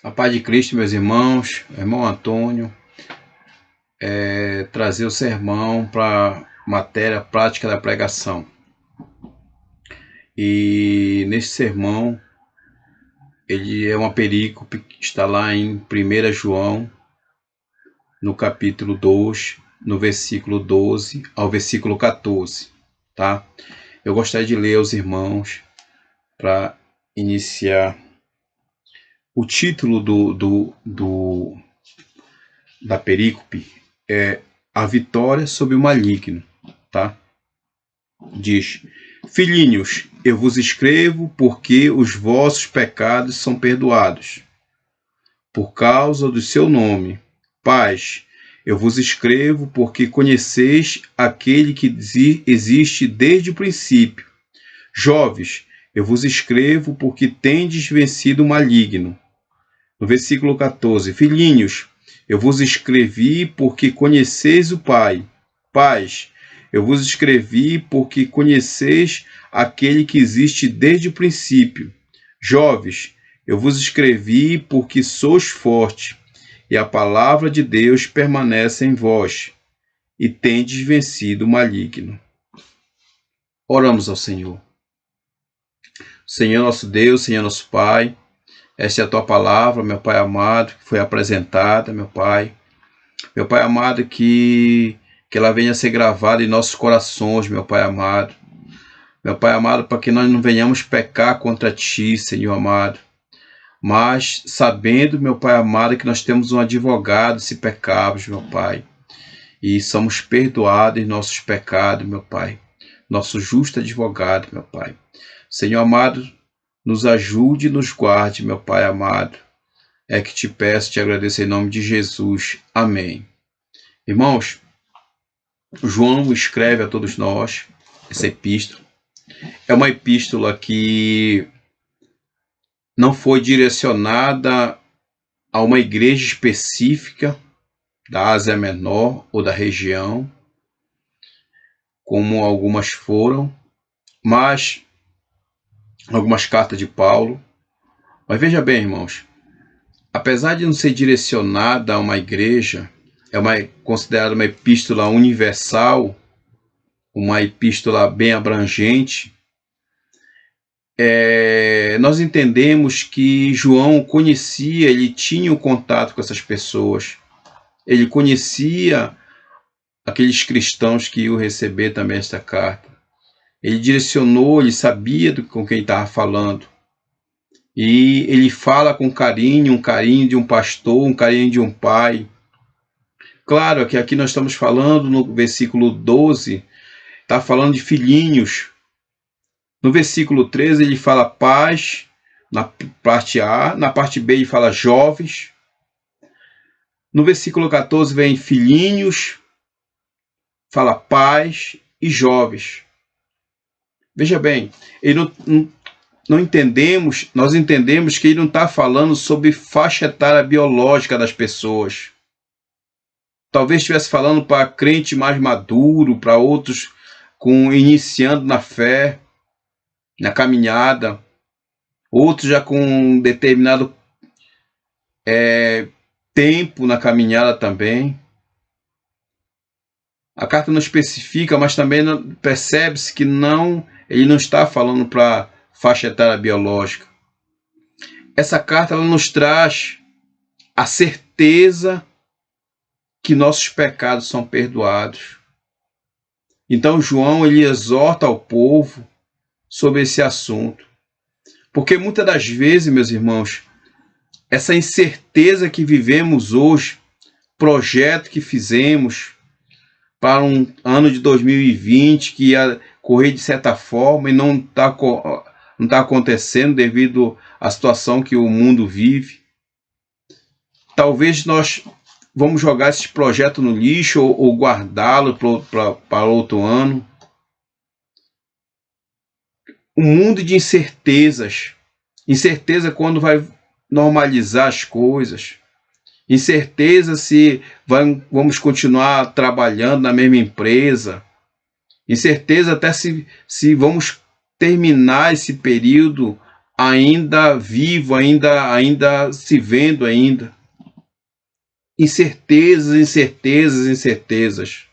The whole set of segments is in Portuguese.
A paz de Cristo, meus irmãos, irmão Antônio, trazer o sermão para matéria prática da pregação. E nesse sermão, ele é uma perícope que está lá em 1 João, no capítulo 2, no versículo 12 ao versículo 14, tá? Eu gostaria de ler aos irmãos para iniciar. O título da perícope é A Vitória sobre o Maligno, tá? Diz: Filhinhos, eu vos escrevo porque os vossos pecados são perdoados, por causa do seu nome. Pais, eu vos escrevo porque conheceis aquele que existe desde o princípio. Jovens, eu vos escrevo porque tendes vencido o maligno. No versículo 14, Filhinhos, eu vos escrevi porque conheceis o Pai. Pais, eu vos escrevi porque conheceis aquele que existe desde o princípio. Jovens, eu vos escrevi porque sois fortes, e a palavra de Deus permanece em vós, e tendes vencido o maligno. Oramos ao Senhor. Senhor nosso Deus, Senhor nosso Pai, esta é a tua palavra, meu Pai amado, que foi apresentada, meu Pai. Meu Pai amado, que ela venha a ser gravada em nossos corações, meu Pai amado. Meu Pai amado, para que nós não venhamos pecar contra Ti, Senhor amado. Mas sabendo, meu Pai amado, que nós temos um advogado se pecarmos, meu Pai. E somos perdoados em nossos pecados, meu Pai. Nosso justo advogado, meu Pai. Senhor amado, nos ajude e nos guarde, meu Pai amado. É que te peço, te agradeço em nome de Jesus. Amém. Irmãos, João escreve a todos nós essa epístola. É uma epístola que não foi direcionada a uma igreja específica da Ásia Menor ou da região, como algumas foram, mas algumas cartas de Paulo. Mas veja bem, irmãos, apesar de não ser direcionada a uma igreja, é considerada uma epístola universal, uma epístola bem abrangente, nós entendemos que João conhecia, ele tinha um contato com essas pessoas, ele conhecia aqueles cristãos que iam receber também esta carta. Ele direcionou, ele sabia com quem estava falando. E ele fala com carinho, um carinho de um pastor, um carinho de um pai. Claro que aqui nós estamos falando no versículo 12, está falando de filhinhos. No versículo 13 ele fala pais, na parte A, na parte B ele fala jovens. No versículo 14 vem filhinhos, fala pais e jovens. Veja bem, ele nós entendemos que ele não está falando sobre faixa etária biológica das pessoas. Talvez estivesse falando para crente mais maduro, para outros iniciando na fé, na caminhada, outros já com um determinado tempo na caminhada também. A carta não especifica, mas também percebe-se que ele não está falando para faixa etária biológica. Essa carta ela nos traz a certeza que nossos pecados são perdoados. Então João ele exorta ao povo sobre esse assunto. Porque muitas das vezes, meus irmãos, essa incerteza que vivemos hoje, projeto que fizemos para um ano de 2020 que ia correr de certa forma e não está acontecendo devido à situação que o mundo vive. Talvez nós vamos jogar esse projeto no lixo ou guardá-lo para outro ano. Um mundo de incertezas. Incerteza quando vai normalizar as coisas. Incerteza se vamos continuar trabalhando na mesma empresa. Incerteza até se vamos terminar esse período ainda vivo, ainda se vendo ainda. Incertezas, incertezas, incertezas.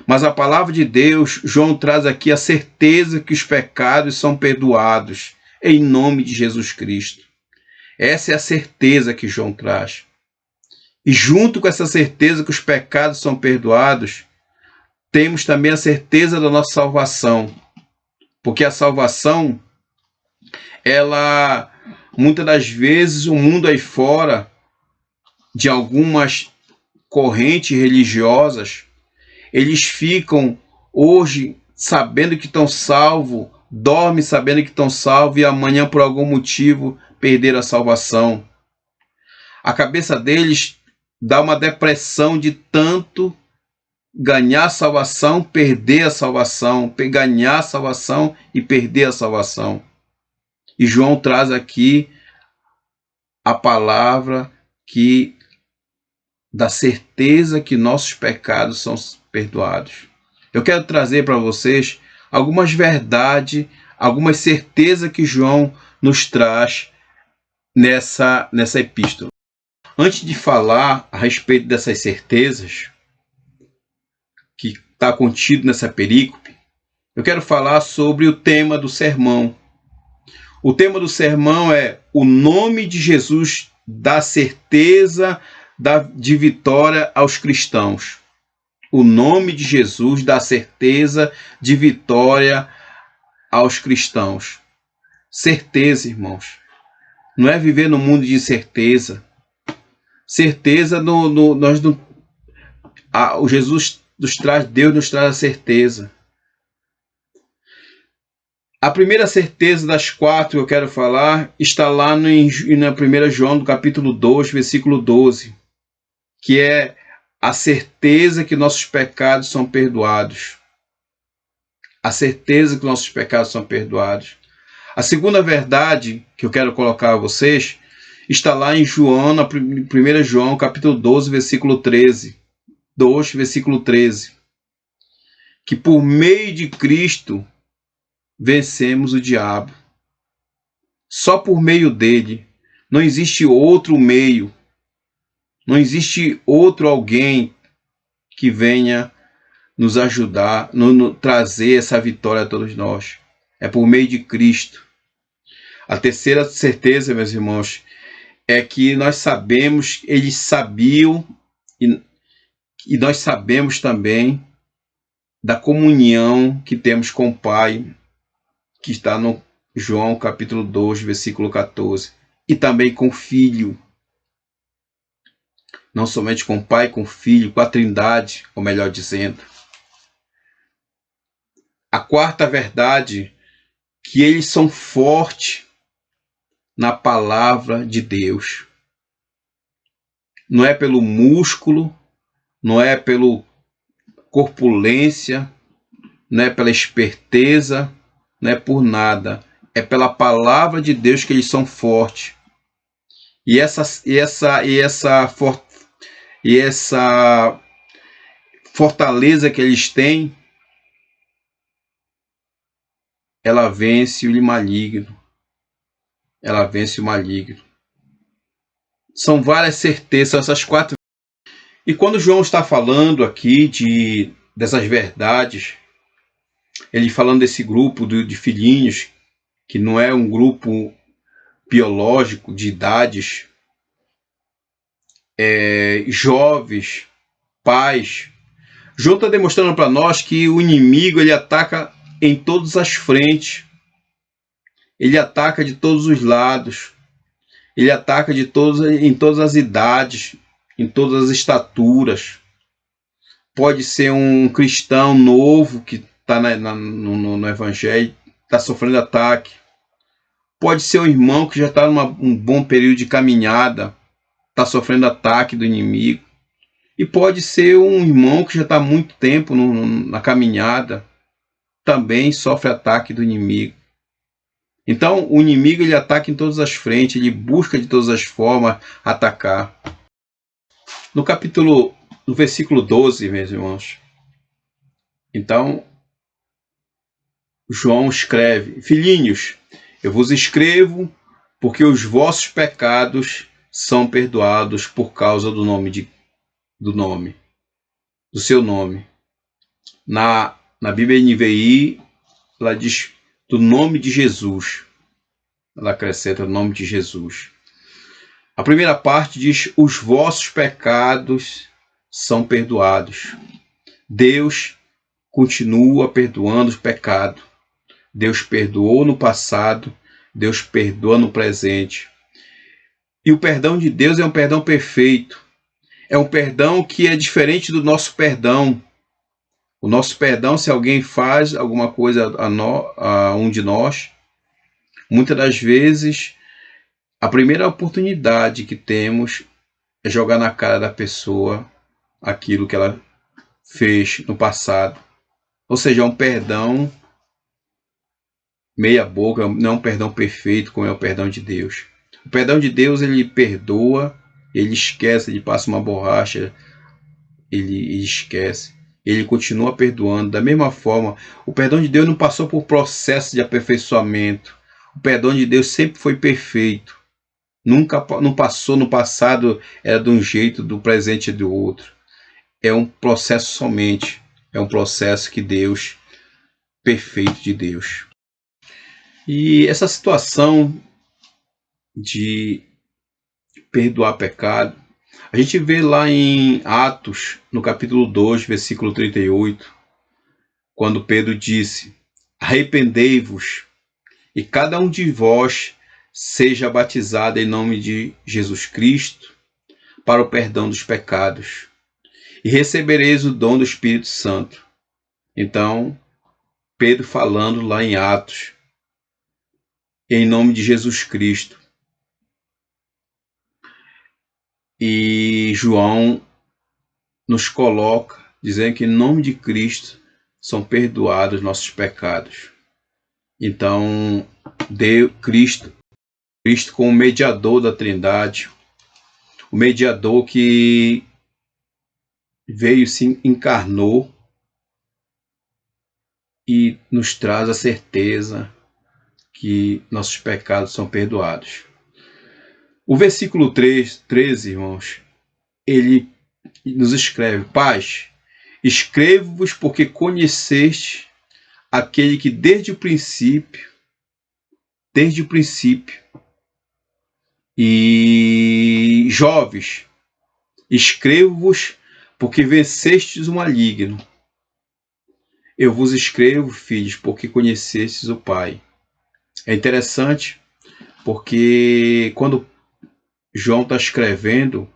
Mas a palavra de Deus, João traz aqui a certeza que os pecados são perdoados em nome de Jesus Cristo. Essa é a certeza que João traz. E junto com essa certeza que os pecados são perdoados, temos também a certeza da nossa salvação. Porque a salvação, ela, muitas das vezes, o mundo aí fora, de algumas correntes religiosas, eles ficam hoje sabendo que estão salvos, dormem sabendo que estão salvos e amanhã, por algum motivo, perderam a salvação. A cabeça deles dá uma depressão de tanto ganhar a salvação, perder a salvação, ganhar a salvação e perder a salvação. E João traz aqui a palavra que dá certeza que nossos pecados são perdoados. Eu quero trazer para vocês algumas verdades, algumas certezas que João nos traz nessa epístola. Antes de falar a respeito dessas certezas que está contido nessa perícope, eu quero falar sobre o tema do sermão. O tema do sermão é: o nome de Jesus dá certeza de vitória aos cristãos. O nome de Jesus dá certeza de vitória aos cristãos. Certeza, irmãos. Não é viver no mundo de certeza. Certeza, o Jesus nos traz, Deus nos traz a certeza. A primeira certeza das 4 que eu quero falar está lá na 1 João, do capítulo 2, versículo 12, que é a certeza que nossos pecados são perdoados. A certeza que nossos pecados são perdoados. A segunda verdade que eu quero colocar a vocês está lá em João, na 1 João, capítulo 12, versículo 13. 2, versículo 13. Que por meio de Cristo vencemos o diabo. Só por meio dele. Não existe outro meio. Não existe outro alguém que venha nos ajudar, trazer essa vitória a todos nós. É por meio de Cristo. A terceira certeza, meus irmãos, é que nós sabemos, eles sabiam, e nós sabemos também da comunhão que temos com o Pai, que está no João capítulo 2, versículo 14, e também com o Filho. Não somente com o Pai, com o Filho, com a Trindade, ou melhor dizendo. A quarta verdade, que eles são fortes na palavra de Deus. Não é pelo músculo, não é pela corpulência, não é pela esperteza, não é por nada. É pela palavra de Deus que eles são fortes. E essa fortaleza que eles têm, ela vence o maligno. Ela vence o maligno. São várias certezas, essas 4. E quando João está falando aqui dessas verdades, ele falando desse grupo de filhinhos, que não é um grupo biológico de idades, jovens, pais. João está demonstrando para nós que o inimigo, ele ataca em todas as frentes. Ele ataca de todos os lados. Ele ataca em todas as idades, em todas as estaturas. Pode ser um cristão novo que está no Evangelho, está sofrendo ataque. Pode ser um irmão que já está num bom período de caminhada, está sofrendo ataque do inimigo. E pode ser um irmão que já está há muito tempo na caminhada, também sofre ataque do inimigo. Então, o inimigo, ele ataca em todas as frentes, ele busca de todas as formas atacar. No versículo 12, meus irmãos, então, João escreve: Filhinhos, Eu vos escrevo porque os vossos pecados são perdoados por causa do seu nome. Na Bíblia NVI, ela diz do nome de Jesus. Ela acrescenta o nome de Jesus. A primeira parte diz: os vossos pecados são perdoados. Deus continua perdoando os pecados. Deus perdoou no passado, Deus perdoa no presente. E o perdão de Deus é um perdão perfeito. É um perdão que é diferente do nosso perdão. O nosso perdão, se alguém faz alguma coisa a um de nós, muitas das vezes, a primeira oportunidade que temos é jogar na cara da pessoa aquilo que ela fez no passado. Ou seja, é um perdão meia boca, não é um perdão perfeito como é o perdão de Deus. O perdão de Deus, ele perdoa, ele esquece, ele passa uma borracha, ele esquece. Ele continua perdoando. Da mesma forma, o perdão de Deus não passou por processo de aperfeiçoamento. O perdão de Deus sempre foi perfeito. Nunca não passou no passado, era de um jeito, do presente do outro. É um processo somente. É um processo que Deus, perfeito de Deus. E essa situação de perdoar pecado, a gente vê lá em Atos, no capítulo 2, versículo 38, quando Pedro disse: arrependei-vos e cada um de vós seja batizado em nome de Jesus Cristo para o perdão dos pecados e recebereis o dom do Espírito Santo. Então, Pedro falando lá em Atos, em nome de Jesus Cristo. E João nos coloca, dizendo que em nome de Cristo são perdoados nossos pecados. Então, Cristo como mediador da Trindade, o mediador que veio, se encarnou e nos traz a certeza que nossos pecados são perdoados. O versículo 13, irmãos, ele nos escreve: Pais, escrevo-vos porque conheceste aquele que desde o princípio, e jovens, escrevo-vos porque vencestes o maligno. Eu vos escrevo, filhos, porque conhecestes o Pai. É interessante porque quando João está escrevendo,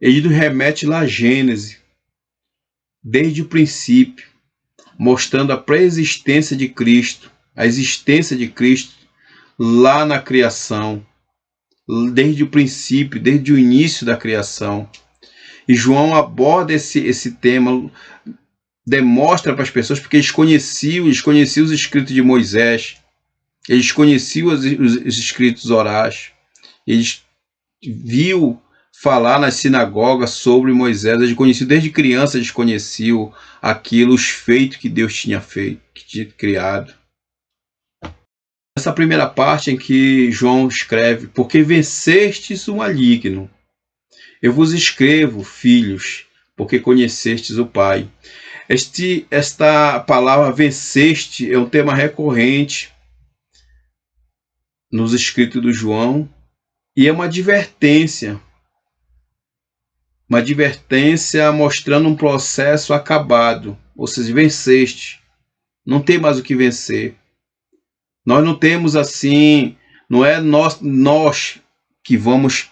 ele nos remete lá a Gênesis, desde o princípio, mostrando a pré-existência de Cristo, a existência de Cristo lá na criação, desde o princípio, desde o início da criação. E João aborda esse tema, demonstra para as pessoas, porque eles conheciam os escritos de Moisés, eles conheciam os escritos orais, eles viu falar nas sinagogas sobre Moisés, eles conheciam desde criança, eles conheciam aquilo, os feitos que Deus tinha feito, que tinha criado. Essa primeira parte em que João escreve: porque vencestes o maligno. Eu vos escrevo, filhos, porque conhecestes o Pai. Esta palavra venceste é um tema recorrente nos escritos do João e é uma advertência mostrando um processo acabado, ou seja, venceste. Não tem mais o que vencer. Nós não temos assim, não é nós que vamos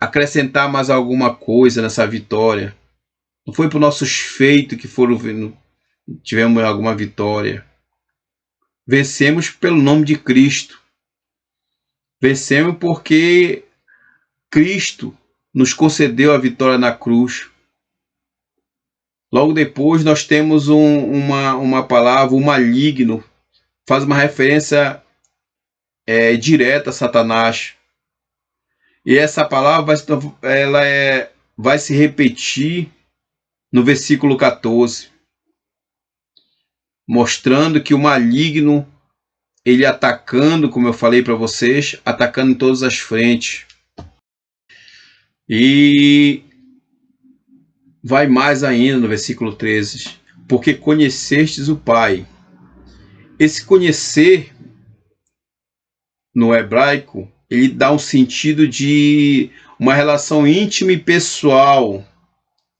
acrescentar mais alguma coisa nessa vitória. Não foi por nossos feitos que tivemos alguma vitória. Vencemos pelo nome de Cristo. Vencemos porque Cristo nos concedeu a vitória na cruz. Logo depois nós temos uma palavra, o maligno, faz uma referência direta a Satanás. E essa palavra vai se repetir no versículo 14, mostrando que o maligno ele atacando, como eu falei para vocês, atacando em todas as frentes. E vai mais ainda no versículo 13. Porque conhecestes o Pai. Esse conhecer, no hebraico, ele dá um sentido de uma relação íntima e pessoal.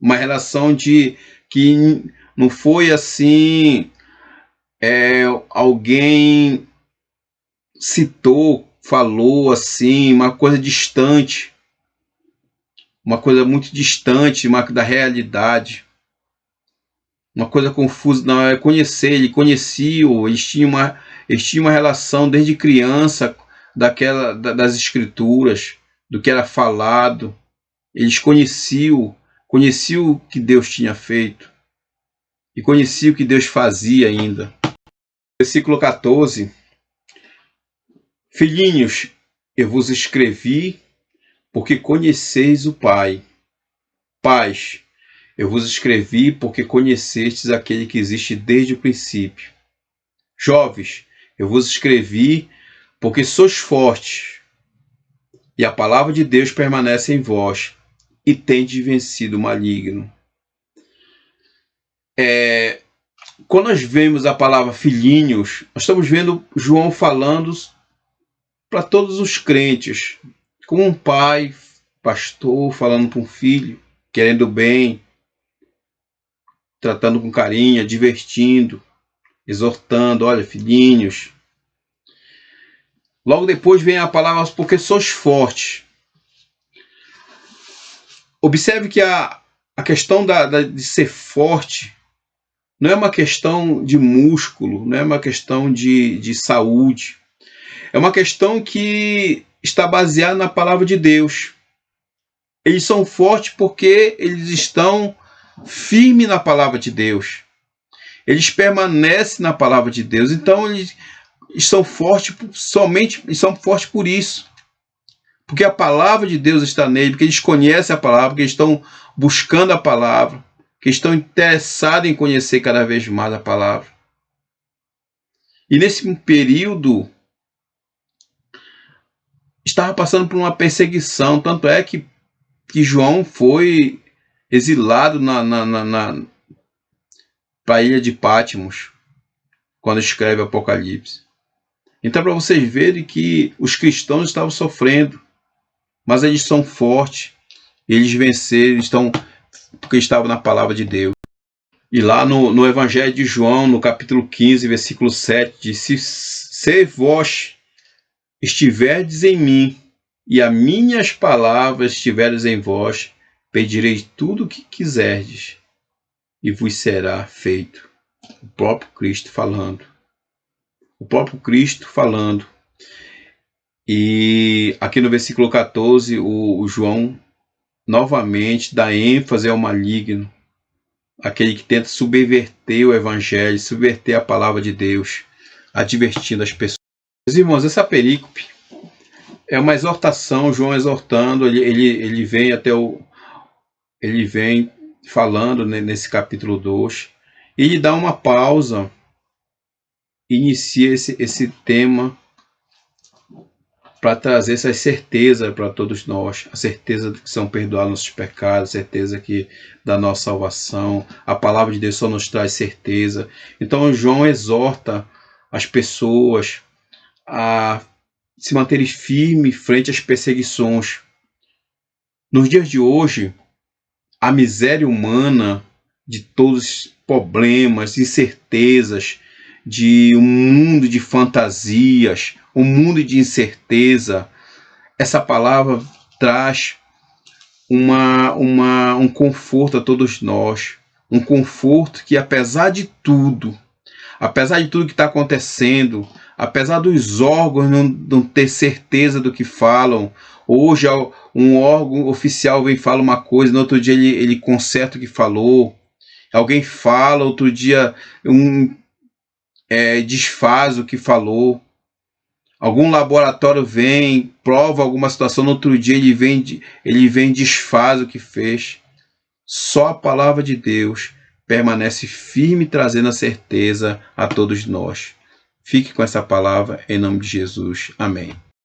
Uma relação de que não foi assim, alguém citou, falou assim, uma coisa distante, uma coisa muito distante da realidade, uma coisa confusa. Não, é conhecer, ele conhecia-o, eles tinham uma relação desde criança das escrituras, do que era falado. Eles conheciam o que Deus tinha feito e conheciam o que Deus fazia ainda. Versículo 14. Filhinhos, eu vos escrevi porque conheceis o Pai. Pais, eu vos escrevi porque conhecestes aquele que existe desde o princípio. Jovens, eu vos escrevi porque sois fortes e a palavra de Deus permanece em vós e tendes vencido o maligno. Quando nós vemos a palavra filhinhos, nós estamos vendo João falando para todos os crentes, como um pai, pastor, falando para um filho, querendo bem, tratando com carinho, divertindo, exortando, olha, filhinhos. Logo depois vem a palavra porque sois fortes. Observe que a questão de ser forte não é uma questão de músculo, não é uma questão de saúde. É uma questão que está baseada na palavra de Deus. Eles são fortes porque eles estão firmes na palavra de Deus. Eles permanecem na palavra de Deus. Então eles são fortes são fortes por isso. Porque a palavra de Deus está nele, porque eles conhecem a palavra, porque eles estão buscando a palavra, que estão interessados em conhecer cada vez mais a palavra. E nesse período estava passando por uma perseguição, tanto é que João foi exilado para a ilha de Patmos, quando escreve Apocalipse. Então, para vocês verem que os cristãos estavam sofrendo, mas eles são fortes, eles venceram, porque estavam na palavra de Deus. E lá no Evangelho de João, no capítulo 15, versículo 7, diz: se vós estiverdes em mim, e as minhas palavras estiverdes em vós, pedireis tudo o que quiserdes, e vos será feito. O próprio Cristo falando. O próprio Cristo falando. E aqui no versículo 14, o João novamente dá ênfase ao maligno, aquele que tenta subverter o Evangelho, subverter a palavra de Deus, advertindo as pessoas. Meus irmãos, essa perícope é uma exortação, João exortando, ele vem ele vem falando, né, nesse capítulo 2, e ele dá uma pausa, inicia esse tema para trazer essa certeza para todos nós, a certeza de que são perdoados nossos pecados, a certeza da nossa salvação. A palavra de Deus só nos traz certeza. Então João exorta as pessoas a se manterem firmes frente às perseguições. Nos dias de hoje, a miséria humana de todos os problemas, incertezas, de um mundo de fantasias, um mundo de incerteza, essa palavra traz um conforto a todos nós, um conforto que apesar de tudo que está acontecendo, apesar dos órgãos não ter certeza do que falam, hoje um órgão oficial vem e fala uma coisa, no outro dia ele conserta o que falou, alguém fala, outro dia desfaz o que falou, algum laboratório vem, prova alguma situação, no outro dia ele vem desfaz o que fez. Só a palavra de Deus permanece firme, trazendo a certeza a todos nós. Fique com essa palavra em nome de Jesus. Amém.